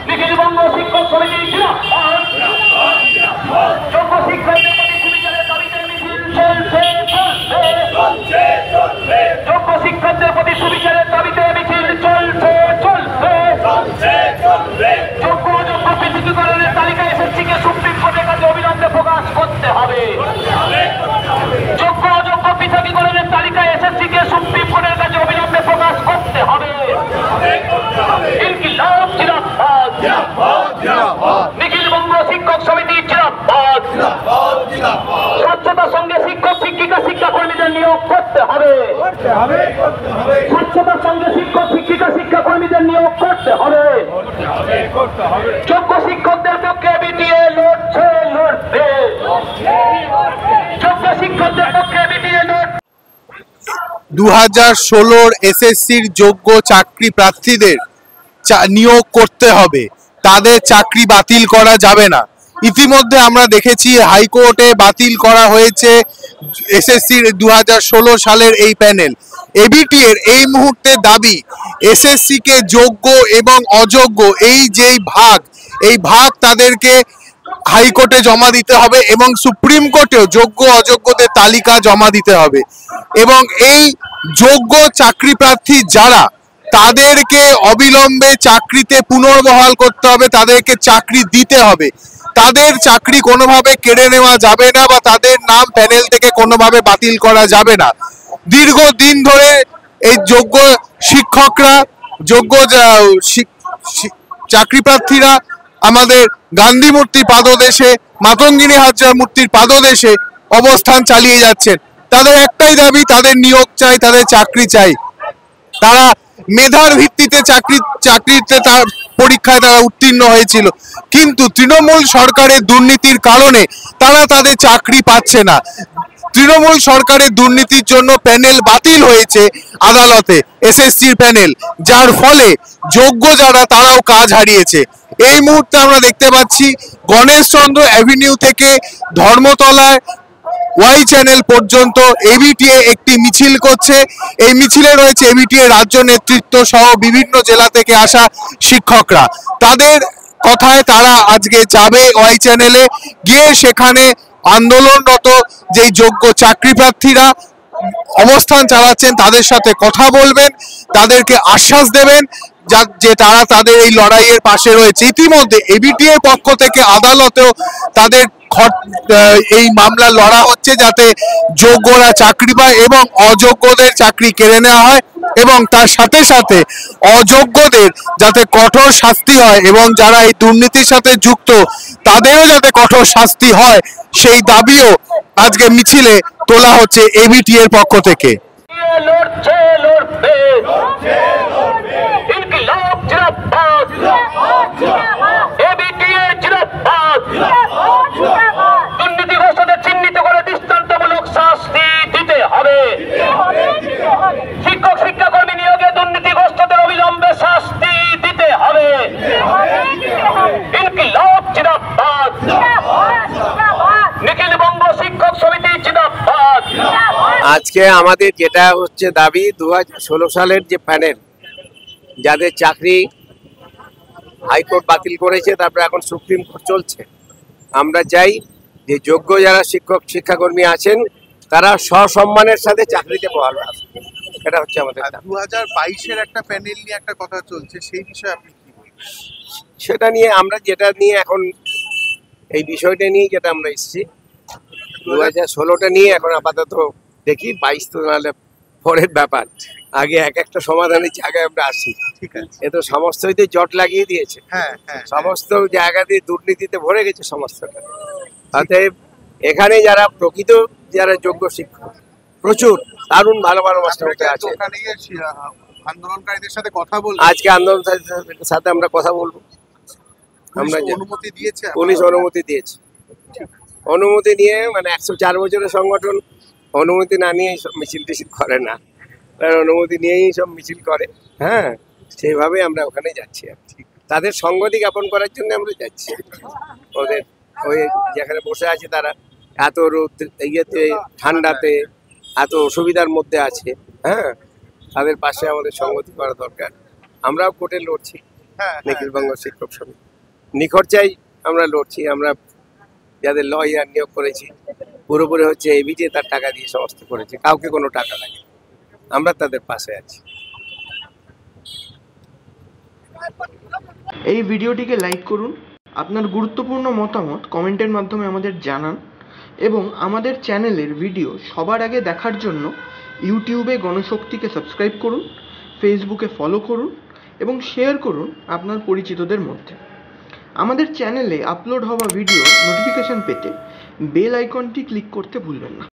নিখিল বঙ্গ শিক্ষক সমিতি যোগ্য শিক্ষকদের প্রতি সুবিচারের দাবিতে মিছিল চলছে যোগ্য অযোগ্য পৃথকীকরণের তালিকা এসএসসিকে সুপ্রিম কোর্টের কাছে অবিলম্বে প্রকাশ করতে হবে। যোগ্য অযোগ্য পৃথকীকরণের তালিকা এসএসসিকে সুপ্রিম কোর্টের কাছে অবিলম্বে প্রকাশ করতে হবে। ইনকিলাব জিন্দাবাদ, নিখিল বঙ্গ শিক্ষক সমিতি জিন্দাবাদ। স্বচ্ছতার সঙ্গে শিক্ষক শিক্ষিকা শিক্ষাকর্মীদের নিয়োগ করতে হবে। স্বচ্ছতার সঙ্গে শিক্ষক শিক্ষিকা শিক্ষাকর্মীদের নিয়োগ করতে হবে। যোগ্য শিক্ষকদের পক্ষে বিটিএ লড়ছে, লড়বে। যোগ্য শিক্ষকদের পক্ষে বিটিএ লড়বে। 2016 এসএসসির যোগ্য চাকরি প্রার্থীদের নিয়োগ করতে হবে, তাদের চাকরি বাতিল করা যাবে না। ইতিমধ্যে আমরা দেখেছি হাইকোর্টে বাতিল করা হয়েছে এসএসসির 2016 সালের এই প্যানেল। এবিটি এর এই মুহূর্তে দাবি এসএসসিকে যোগ্য এবং অযোগ্য এই ভাগ তাদেরকে হাইকোর্টে জমা দিতে হবে এবং সুপ্রিম কোর্টেও যোগ্য অযোগ্যদের তালিকা জমা দিতে হবে এবং এই যোগ্য চাকরি প্রার্থী যারা তাদেরকে অবিলম্বে চাকরিতে পুনর্বহাল করতে হবে, তাদেরকে চাকরি দিতে হবে। তাদের চাকরি কোনোভাবে কেড়ে নেওয়া যাবে না বা তাদের নাম প্যানেল থেকে কোনোভাবে বাতিল করা যাবে না। দীর্ঘদিন ধরে এই যোগ্য শিক্ষকরা, যোগ্য চাকরি প্রার্থীরা আমাদের গান্ধী মূর্তির পাদদেশে, মাতঙ্গিনী হাজরা মূর্তির পাদদেশে অবস্থান চালিয়ে যাচ্ছেন। তাদের একটাই দাবি, তাদের নিয়োগ চাই, তাদের চাকরি চাই। তারা মেধার ভিত্তিতে চাকরিতে তার পরীক্ষায় তারা উত্তীর্ণ হয়েছিল, কিন্তু তৃণমূল সরকারের দুর্নীতির কারণে তারা তাদের চাকরি পাচ্ছে না। তৃণমূল সরকারের দুর্নীতির জন্য প্যানেল বাতিল হয়েছে আদালতে, এসএসসির প্যানেল, যার ফলে যোগ্য যারা তারাও কাজ হারিয়েছে। এই মুহূর্তে আমরা দেখতে পাচ্ছি গণেশচন্দ্র অ্যাভিনিউ থেকে ধর্মতলায় ওয়াই চ্যানেল পর্যন্ত এবিটিএ একটি মিছিল করছে। এই মিছিলে রয়েছে এবিটিএ রাজ্য নেতৃত্ব সহ বিভিন্ন জেলা থেকে আসা শিক্ষকরা। তাদের কথায় তারা আজকে যাবে ওয়াই চ্যানেলে, গিয়ে সেখানে আন্দোলনরত যেই যোগ্য চাকরি প্রার্থীরা অবস্থান চালাচ্ছেন তাদের সাথে কথা বলবেন, তাদেরকে আশ্বাস দেবেন যে তারা তাদের এই লড়াইয়ের পাশে রয়েছে। ইতিমধ্যে এবিটিএ পক্ষ থেকে আদালতেও তাদের এই মামলা লড়া হচ্ছে যাতে যোগ্যরা চাকরি পায় এবং অযোগ্যদের চাকরি কেড়ে নেওয়া হয় এবং তার সাথে সাথে অযোগ্যদের যাতে কঠোর শাস্তি হয় এবং যারা এই দুর্নীতির সাথে যুক্ত তাদেরও যাতে কঠোর শাস্তি হয়, সেই দাবিও আজকে মিছিলে তোলা হচ্ছে এবিটি এর পক্ষ থেকে। চিহ্নিত করে দৃষ্টান্তমূলক শাস্তি দিতে হবে। শিক্ষক শিক্ষাকর্মী নিয়োগে দুর্নীতিগ্রস্তদের অবিলম্বে শাস্তি দিতে হবে। ইনকিলাব জিন্দাবাদ, নিখিল বঙ্গ শিক্ষক সমিতি জিন্দাবাদ। আজকে আমাদের যেটা হচ্ছে দাবি, 2016 সালের যে প্যানেল যাদের চাকরি হাইকোর্ট বাতিল করেছে, তারপরে এখন সুপ্রিম কোর্ট চলছে, আমরা চাই যে যোগ্য যারা শিক্ষক শিক্ষাকর্মী আছেন তারা সসম্মানের সাথে চাকরিতে বহাল আসবে। এটা হচ্ছে আমাদের 2022-এর একটা প্যানেল নিয়ে একটা কথা চলছে, সেই বিষয়ে আপনি কি বলবেন? সেটা নিয়ে আমরা যেটা নিয়ে এখন এই বিষয়টা নিয়ে যেটা আমরা এসেছি 2016টা নিয়ে এখন আপাতত দেখি, 22 তো নাহলে পরের ব্যাপার। আগে একটা সমাধানের জায়গায় আমরা আসি। ঠিক আছে, এ তো সমস্তইতে জট লাগিয়ে দিয়েছে। হ্যাঁ, সমস্ত জায়গাতে দুর্নীতিতে ভরে গেছে সমস্তটা। অতএব এখানে যারা প্রকৃত যারা যোগ্য শিক্ষক প্রচুর দারুণ ভালো ভালো মাস্টারমশাই আছে। আন্দোলনকারীদের সাথে কথা বলবো, আজকে আন্দোলনের সাথে আমরা কথা বলবো। আমরা অনুমতি দিয়েছে, পুলিশ অনুমতি দিয়েছে। অনুমতি নিয়ে মানে 104 বছরের সংগঠন অনুমতি না নিয়ে সব মিছিল টিছিল করে না, অনুমতি নিয়েই সব মিছিল করে। হ্যাঁ, সেইভাবে আমরা ওখানে যাচ্ছি আর কি। তাদের সংগতি জ্ঞাপন করার জন্য আমরা যাচ্ছি। ওদের ওই যেখানে বসে আছে তারা এত রোদ ইয়েতে ঠান্ডাতে এত অসুবিধার মধ্যে আছে, হ্যাঁ, তাদের পাশে আমাদের সংগতি করা দরকার। আমরাও কোর্টে লড়ছি, নিখিলবঙ্গ শিক্ষক সমিতি নিখরচাই আমরা লড়ছি। আমরা যাদের লয়ার নিয়োগ করেছি পুরোপুরি হচ্ছে এবিজে তার টাকা দিয়ে সমস্ত করেছে, কাউকে কোনো টাকা লাগে, আমরা তাদের পাশে আছি। এই ভিডিওটিকে লাইক করুন, আপনার গুরুত্বপূর্ণ মতামত কমেন্টের মাধ্যমে আমাদের জানান এবং আমাদের চ্যানেলের ভিডিও সবার আগে দেখার জন্য ইউটিউবে গণশক্তিকে সাবস্ক্রাইব করুন, ফেসবুকে ফলো করুন এবং শেয়ার করুন আপনার পরিচিতদের মধ্যে। আমাদের চ্যানেলে আপলোড হওয়া ভিডিও নোটিফিকেশন পেতে বেল আইকনটি ক্লিক করতে ভুলবেন না।